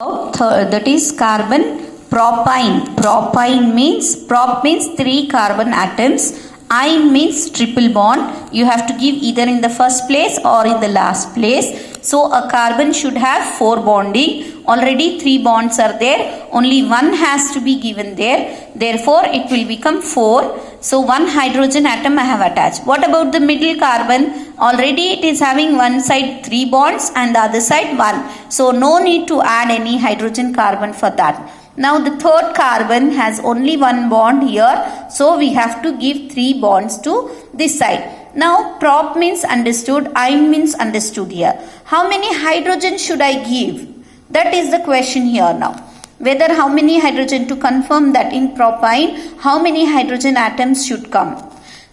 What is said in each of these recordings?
That is carbon propyne. Propyne means prop means 3 carbon atoms. Yne means triple bond. You have to give either in the first place or in the last place. So a carbon should have 4 bonding. Already 3 bonds are there. Only one has to be given there. Therefore it will become 4. So one hydrogen atom I have attached. What about the middle carbon? Already it is having one side 3 bonds and the other side 1. So no need to add any hydrogen carbon for that. Now the third carbon has only one bond here. So we have to give 3 bonds to this side. Now prop means understood, yne means understood here. How many hydrogen should I give? That is the question here now. Whether how many hydrogen, to confirm that in propyne, how many hydrogen atoms should come.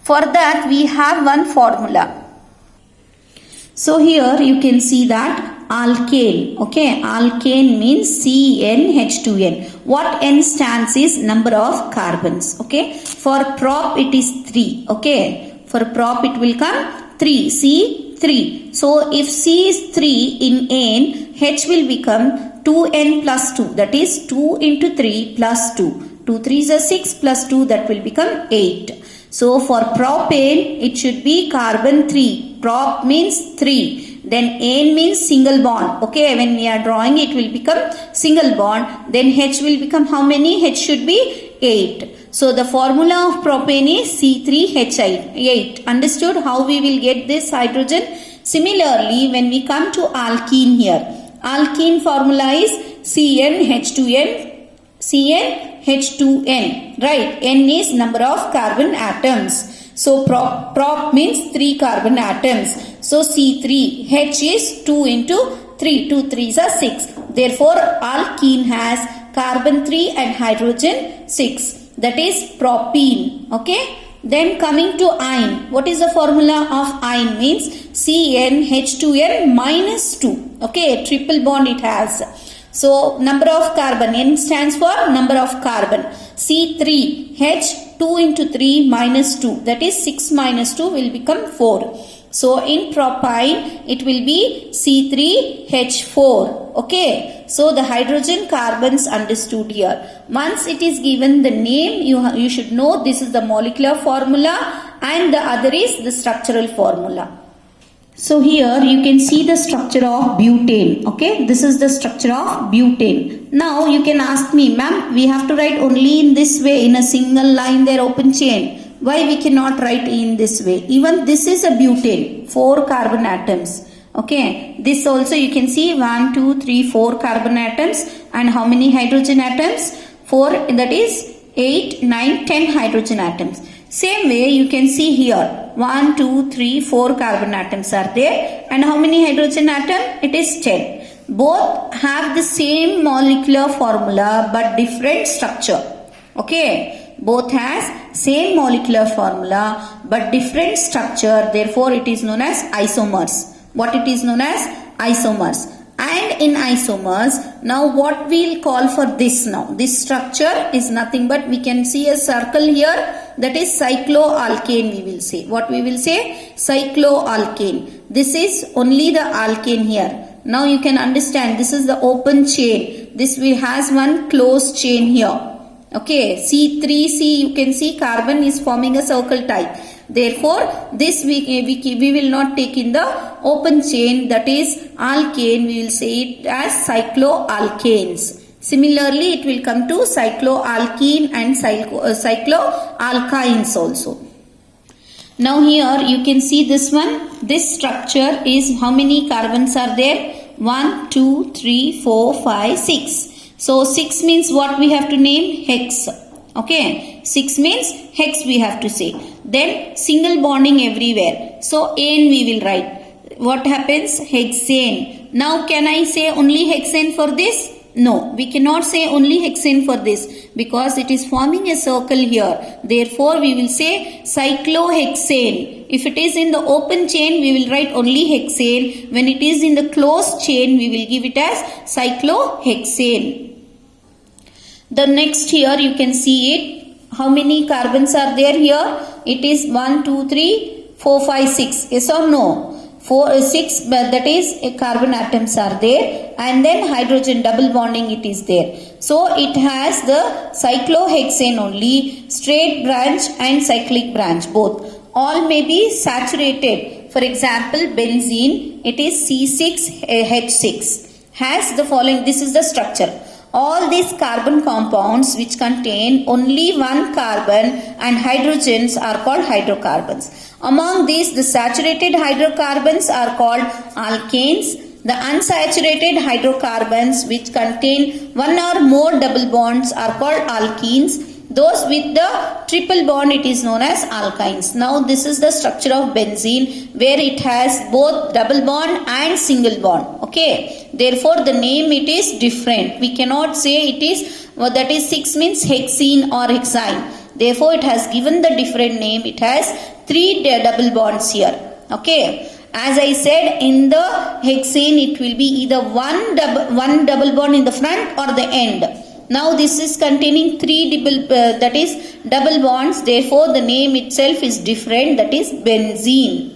For that we have one formula. So here you can see that alkane. Okay, alkane means CnH2n. What n stands is number of carbons. Okay, for prop it is 3. Okay, for prop it will come 3. C 3. So if C is 3 in n, H will become 2n plus 2. That is 2 into 3 plus 2. 2 3s are 6 plus 2, that will become 8. So for propane it should be carbon 3. Prop means 3. Then N means single bond. Okay, when we are drawing it will become single bond. Then H will become how many? H should be 8. So the formula of propane is C3H8. Understood how we will get this hydrogen? Similarly, when we come to alkene here, alkene formula is CnH2n, CnH2n, right? N is number of carbon atoms. So prop means 3 carbon atoms. So C3, H is 2 into 3. 2 3s are 6. Therefore alkene has carbon 3 and hydrogen 6. That is propene. Okay. Then coming to yne. What is the formula of yne? Means CnH2n minus 2. Okay. Triple bond it has. So number of carbon. N stands for number of carbon. C3. H 2 into 3 minus 2. That is 6 minus 2 will become 4. So in propyne it will be C3H4. Okay. So the hydrogen carbons understood here. Once it is given the name, you should know this is the molecular formula and the other is the structural formula. So here you can see the structure of butane. Okay, this is the structure of butane. Now you can ask me, ma'am, we have to write only in this way, in a single line there, open chain. Why we cannot write in this way? Even this is a butane, 4 carbon atoms. Okay, this also you can see 1, 2, 3, 4 carbon atoms. And how many hydrogen atoms? 4, that is 8, 9, 10 hydrogen atoms. Same way you can see here 1, 2, 3, 4 carbon atoms are there. And how many hydrogen atom? It is 10. Both have the same molecular formula but different structure. Okay, both has same molecular formula but different structure. Therefore it is known as isomers. What it is known as? Isomers. And in isomers, now what we'll call for this now? This structure is nothing but, we can see a circle here, that is cycloalkane we will say. What we will say? Cycloalkane. This is only the alkane here. Now you can understand this is the open chain. This has one closed chain here. Okay, C3C you can see carbon is forming a circle type. Therefore, this we will not take in the open chain, that is alkane, we will say it as cycloalkanes. Similarly, it will come to cycloalkene and cycloalkynes also. Now here you can see this one. This structure is how many carbons are there? 1, 2, 3, 4, 5, 6. So 6 means what we have to name? Hex. Okay, 6 means hex we have to say. Then single bonding everywhere. So N we will write. What happens? Hexane. Now can I say only hexane for this? No, we cannot say only hexane for this because it is forming a circle here. Therefore we will say cyclohexane. If it is in the open chain we will write only hexane. When it is in the closed chain we will give it as cyclohexane. The next here you can see it. How many carbons are there here? It is 1, 2, 3, 4, 5, 6. Yes or no? 6 that is carbon atoms are there, and then hydrogen double bonding it is there. So it has the cyclohexane only, straight branch and cyclic branch both. All may be saturated. For example, benzene, it is C6H6, has the following, this is the structure. All these carbon compounds which contain only one carbon and hydrogens are called hydrocarbons. Among these, the saturated hydrocarbons are called alkanes. The unsaturated hydrocarbons which contain one or more double bonds are called alkenes. Those with the triple bond, it is known as alkynes. Now this is the structure of benzene, where it has both double bond and single bond. Okay. Therefore the name it is different. We cannot say it is, that is 6 means hexene or hexine. Therefore it has given the different name. It has 3 double bonds here. Okay. As I said, in the hexane it will be either one double bond in the front or the end. Now this is containing 3 double bonds. Therefore the name itself is different, that is benzene.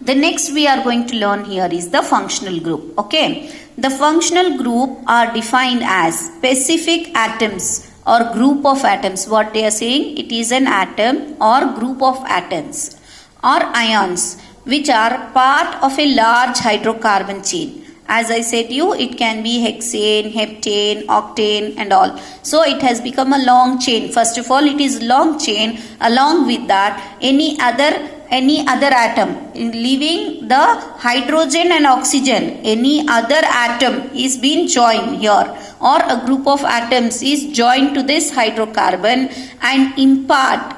The next we are going to learn here is the functional group. Okay. The functional group are defined as specific atoms or group of atoms. What they are saying? It is an atom or group of atoms or ions which are part of a large hydrocarbon chain. As I said you, it can be hexane, heptane, octane and all. So it has become a long chain. First of all, it is long chain. Along with that, any other atom, leaving the hydrogen and oxygen, any other atom is being joined here, or a group of atoms is joined to this hydrocarbon and impart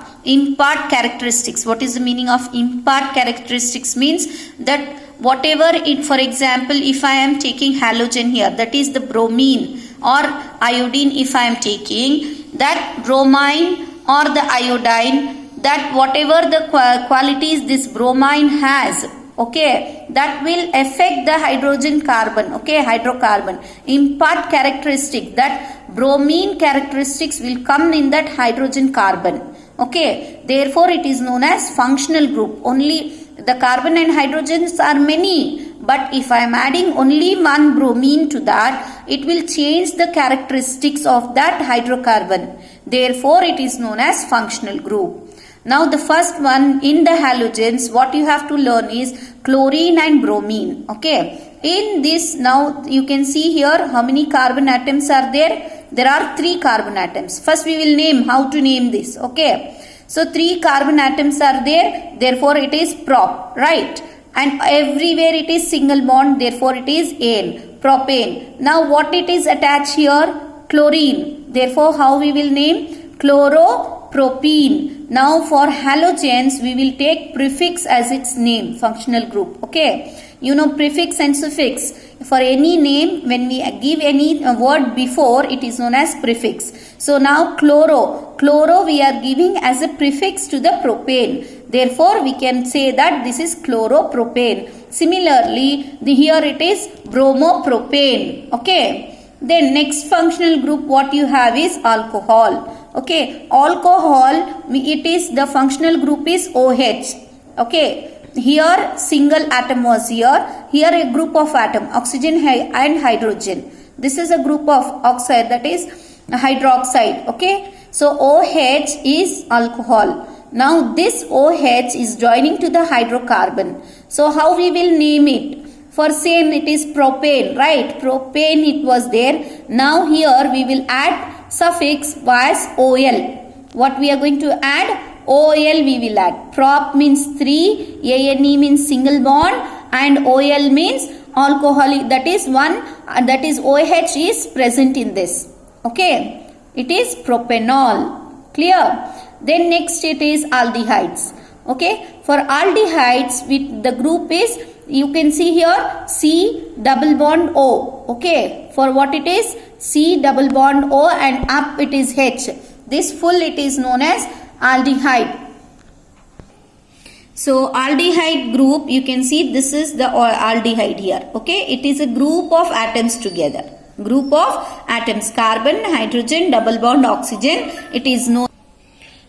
characteristics. What is the meaning of impart characteristics? Means that whatever it, for example, if I am taking halogen here, that is the bromine, or iodine if I am taking, that bromine or the iodine, that whatever the qualities this bromine has, okay, that will affect the hydrogen carbon, okay, hydrocarbon. Impart characteristic, that bromine characteristics will come in that hydrogen carbon. Okay, therefore it is known as functional group. Only the carbon and hydrogens are many, but if I am adding only one bromine to that, it will change the characteristics of that hydrocarbon. Therefore it is known as functional group. Now the first one in the halogens, what you have to learn is chlorine and bromine. Okay, in this now you can see here how many carbon atoms are there. There are 3 carbon atoms. First we will name, how to name this. Okay, so 3 carbon atoms are there, therefore it is prop, right? And everywhere it is single bond, therefore it is ane, propane. Now what it is attached here? Chlorine. Therefore how we will name? Chloropropene. Now for halogens we will take prefix as its name, functional group. Okay, you know prefix and suffix. For any name, when we give any word before, it is known as prefix. So now chloro we are giving as a prefix to the propane. Therefore we can say that this is chloropropane. Similarly, here it is bromopropane. Okay. Then next functional group what you have is alcohol. Okay, alcohol, it is the functional group is OH. Okay. Here single atom was here a group of atom, oxygen and hydrogen. This is a group of oxide, that is hydroxide. Okay, so OH is alcohol. Now this OH is joining to the hydrocarbon. So how we will name it? For same it is propane, right? Propane it was there. Now here we will add suffix as OL. What we are going to add? OL we will add. Prop means 3, ANE means single bond, and OL means alcoholic, that is one, that is OH is present in this. Okay, it is propanol. Clear? Then next it is aldehydes. Okay, for aldehydes with the group is, you can see here C double bond O. Okay, for what it is? C double bond O and up it is H. This full it is known as aldehyde. So aldehyde group, you can see this is the aldehyde here. Okay, it is a group of atoms together. Group of atoms, carbon, hydrogen, double bond, oxygen. It is known.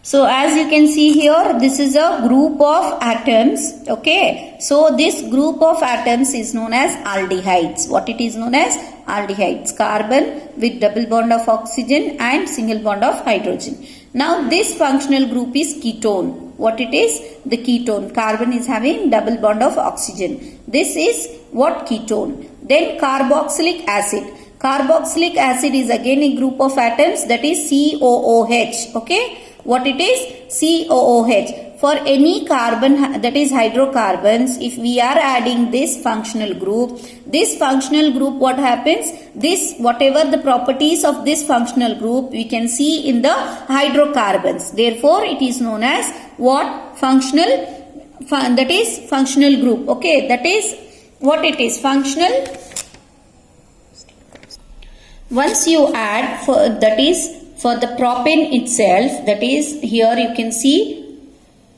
So as you can see here, this is a group of atoms. Okay. So this group of atoms is known as aldehydes. What it is known as? Aldehydes. Carbon with double bond of oxygen and single bond of hydrogen. Now this functional group is ketone. What it is? The ketone. Carbon is having double bond of oxygen. This is what? Ketone. Then carboxylic acid. Carboxylic acid is again a group of atoms, that is COOH. Okay. What it is? COOH. For any carbon, that is hydrocarbons, if we are adding this functional group, what happens? This, whatever the properties of this functional group, we can see in the hydrocarbons. Therefore, it is known as what? That is functional group. Okay, that is what it is, functional. Once you add, that is for the propane itself, that is here you can see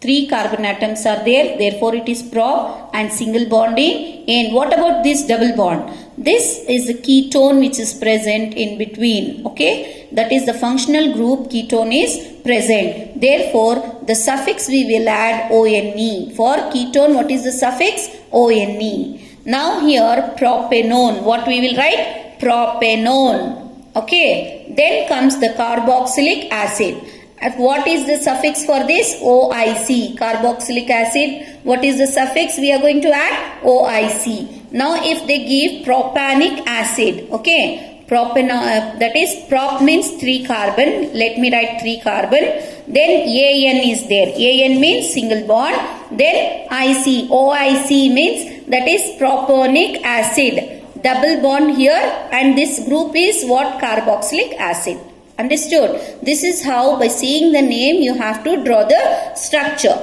3 carbon atoms are there, therefore it is prop and single bonding. And what about this double bond? This is the ketone which is present in between. Okay, that is the functional group ketone is present. Therefore, the suffix we will add ONE. For ketone, what is the suffix? ONE. Now here propanone, what we will write? Propanone. Okay, then comes the carboxylic acid. What is the suffix for this? OIC. Carboxylic acid. What is the suffix we are going to add? OIC. Now if they give propanic acid, okay, that is prop means 3 carbon. Let me write 3 carbon. Then AN is there. AN means single bond. Then IC. OIC means that is propanic acid. Double bond here, and this group is what? Carboxylic acid. Understood? This is how, by seeing the name, you have to draw the structure.